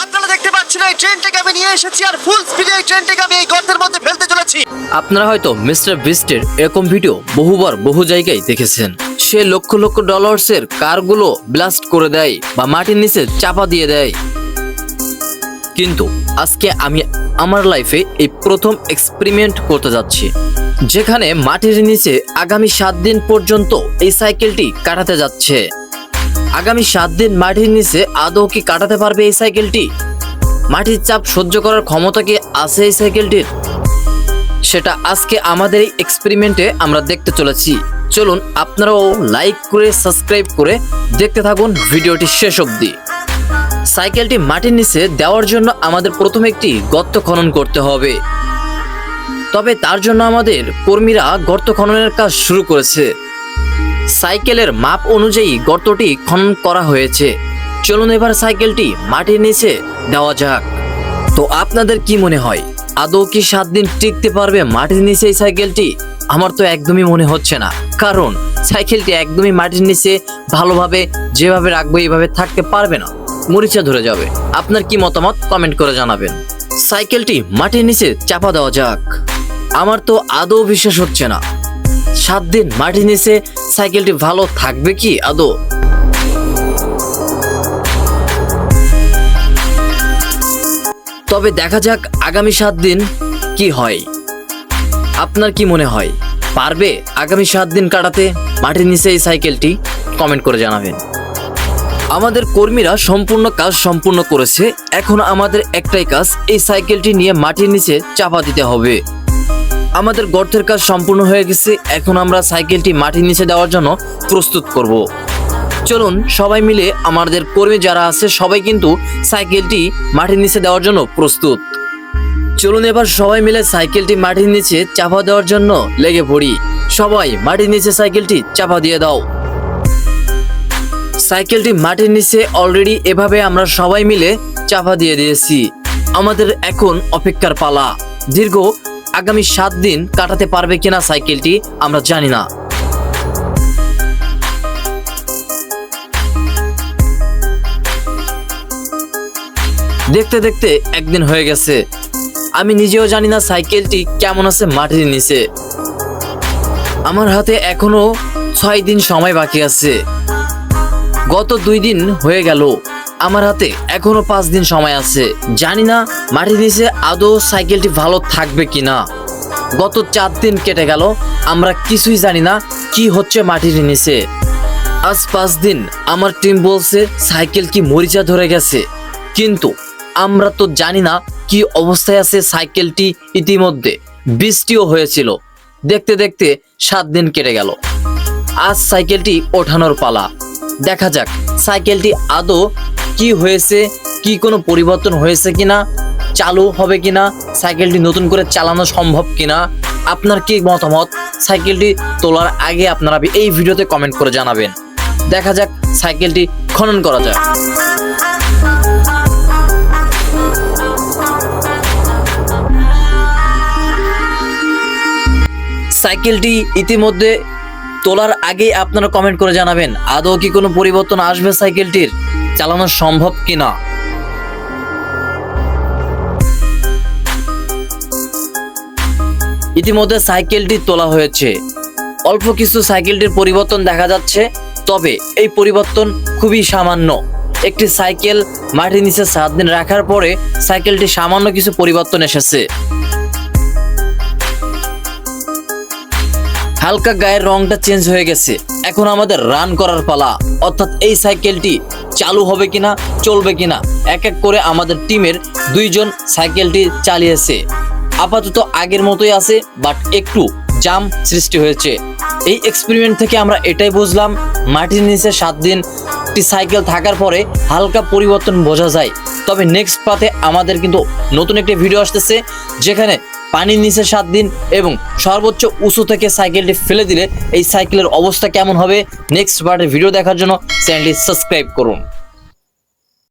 আপনারা দেখতে পাচ্ছেন এই ট্রেনটাকে আমি নিয়ে এসেছি আর ফুল স্পিডে এই ট্রেনটাকে আমি এই গর্তের মধ্যে ফেলতে চলেছি। আপনারা হয়তো মিস্টার বিস্টের এরকম ভিডিও বহুবার বহু জায়গায় দেখেছেন। সে লক্ষ লক্ষ ডলার্সের কারগুলো ব্লাস্ট করে দেয় বা মাটির নিচে চাপা দিয়ে দেয়, কিন্তু আজকে আমি আমার লাইফে এই প্রথম এক্সপেরিমেন্ট করতে যাচ্ছি, যেখানে মাটির নিচে আগামী 7 দিন পর্যন্ত এই সাইকেলটি কাটাতে যাচ্ছে। আগামী 7 দিন মাটির নিচে আদৌ কি কাটাতে পারবে এই সাইকেলটি? মাটির চাপ সহ্য করার ক্ষমতা কি আছে এই সাইকেলটির? সেটা আজকে আমাদের এই এক্সপেরিমেন্টে আমরা দেখতে চলেছি। চলুন আপনারাও লাইক করে সাবস্ক্রাইব করে দেখতে থাকুন ভিডিওটি শেষ অবধি। সাইকেলটি মাটির নিচে দেওয়ার জন্য আমাদের প্রথমে একটি গর্ত খনন করতে হবে। তবে তার জন্য আমাদের কর্মীরা গর্ত খননের কাজ শুরু করেছে। সাইকেলের মাপ অনুযায়ী গর্তটি খনন করা হয়েছে। চলুন এবার সাইকেলটি মাটির নিচে দেওয়া যাক। তো আপনাদের কি মনে হয়, আদৌ কি 7 দিন টিকতে পারবে মাটির নিচে এই সাইকেলটি? আমার তো একদমই মনে হচ্ছে না, কারণ সাইকেলটি একদমই মাটির নিচে ভালোভাবে যেভাবে রাখবো এইভাবে থাকতে পারবে না, মরিচা ধরে যাবে। আপনার কি মতামত কমেন্ট করে জানাবেন। সাইকেলটি মাটির নিচে চাপা দেওয়া যাক। আমার তো আদৌ বিশ্বাস হচ্ছে না 7 দিন মাটির নিচে সাইকেলটি ভালো থাকবে কি আদৌ? তবে দেখা যাক আগামী 7 দিন কি হয়। আপনার কি মনে হয়, পারবে আগামী 7 দিন কাটাতে মাটির নিচে এই সাইকেলটি? কমেন্ট করে জানাবেন। আমাদের কর্মীরা সম্পূর্ণ কাজ সম্পূর্ণ করেছে। এখন আমাদের একটাই কাজ, এই সাইকেলটি নিয়ে মাটির নিচে চাপা দিতে হবে। আমাদের গর্তের কাজ সম্পূর্ণ হয়ে গেছে। এখন আমরা সাইকেলটি মাটির নিচে দেওয়ার জন্য প্রস্তুত করব। চলুন সবাই মিলে, আমাদের কর্মী যারা আছে সবাই কিন্তু সাইকেলটি মাটির নিচে দেওয়ার জন্য প্রস্তুত। চলুন এবার সবাই মিলে সাইকেলটি মাটির নিচে চাপা দেওয়ার জন্য লেগে পড়ি। সবাই মাটির নিচে সাইকেলটি চাপা দিয়ে দাও। সাইকেলটি মাটির নিচে অলরেডি এভাবে আমরা সবাই মিলে চাপা দিয়ে দিয়েছি। আমাদের এখন অপেক্ষার পালা। দীর্ঘ আগামী 7 দিন কাটাতে পারবে কিনা সাইকেলটি আমরা জানি না। দেখতে দেখতে একদিন হয়ে গেছে। আমি নিজেও জানি না সাইকেলটি কেমন আছে মাটির নিচে। আমার হাতে এখনো 6 দিন সময় বাকি আছে। গত 2 দিন হয়ে গেল, আমার হাতে এখনো 5 দিন সময় আছে। জানি না মাটির নিচে আদৌ সাইকেলটি ভালো থাকবে কিনা। গত 4 দিন কেটে গেল, আমরা কিছুই জানি না কি হচ্ছে মাটির নিচে। আজ 5 দিন আমার টিম বলছে সাইকেল কি মরিচা ধরে গেছে, কিন্তু আমরা তো জানি না কি অবস্থায় আছে সাইকেলটি। ইতিমধ্যে বৃষ্টিও হয়েছিল। দেখতে দেখতে 7 দিন কেটে গেল। আজ সাইকেলটি ওঠানোর পালা। দেখা যাক সাইকেলটি আদৌ কি হয়েছে, কি কোনো পরিবর্তন হয়েছে কিনা, চালু হবে কিনা, সাইকেলটি নতুন করে চালানো সম্ভব কিনা। আপনার কি মতামত সাইকেলটি তোলার আগে আপনারা এই ভিডিওতে কমেন্ট করে জানাবেন। দেখা যাক সাইকেলটি খনন করা যায়। সাইকেলটি ইতিমধ্যে তোলার আগে আপনারা কমেন্ট করে জানাবেন আদৌ কি কোনো পরিবর্তন আসবে সাইকেলটির, চালানো সম্ভব কিনা। ইতিমধ্যে সাইকেলটি তোলা হয়েছে। অল্প কিছু সাইকেলটির পরিবর্তন দেখা যাচ্ছে, তবে এই পরিবর্তন খুবই সামান্য। একটি সাইকেল মাটির নিচে 7 দিন রাখার পরে সাইকেলটি সামান্য কিছু পরিবর্তন এসেছে। হালকা গায়ের রংটা চেঞ্জ হয়ে গেছে। এখন আমাদের রান করার পালা, অর্থাৎ এই সাইকেলটি চালু হবে কিনা, চলবে কিনা। এক এক করে আমাদের টিমের 2 জন সাইকেলটি চালিয়েছে। আপাতত আগের মতোই আছে, বাট একটু জাম সৃষ্টি হয়েছে। এই এক্সপেরিমেন্ট থেকে আমরা এটাই বুঝলাম, মাটির নিচে 7 দিন একটি সাইকেল থাকার পরে হালকা পরিবর্তন বোঝা যায়। তবে নেক্সট পাতে আমাদের কিন্তু নতুন একটি ভিডিও আসতেছে, যেখানে পানির নিচে 7 দিন এবং সর্বোচ্চ উঁচু থেকে সাইকেলটি ফেলে দিলে এই সাইকেলের অবস্থা কেমন হবে। নেক্সট পার্টের ভিডিও দেখার জন্য চ্যানেলটি সাবস্ক্রাইব করুন।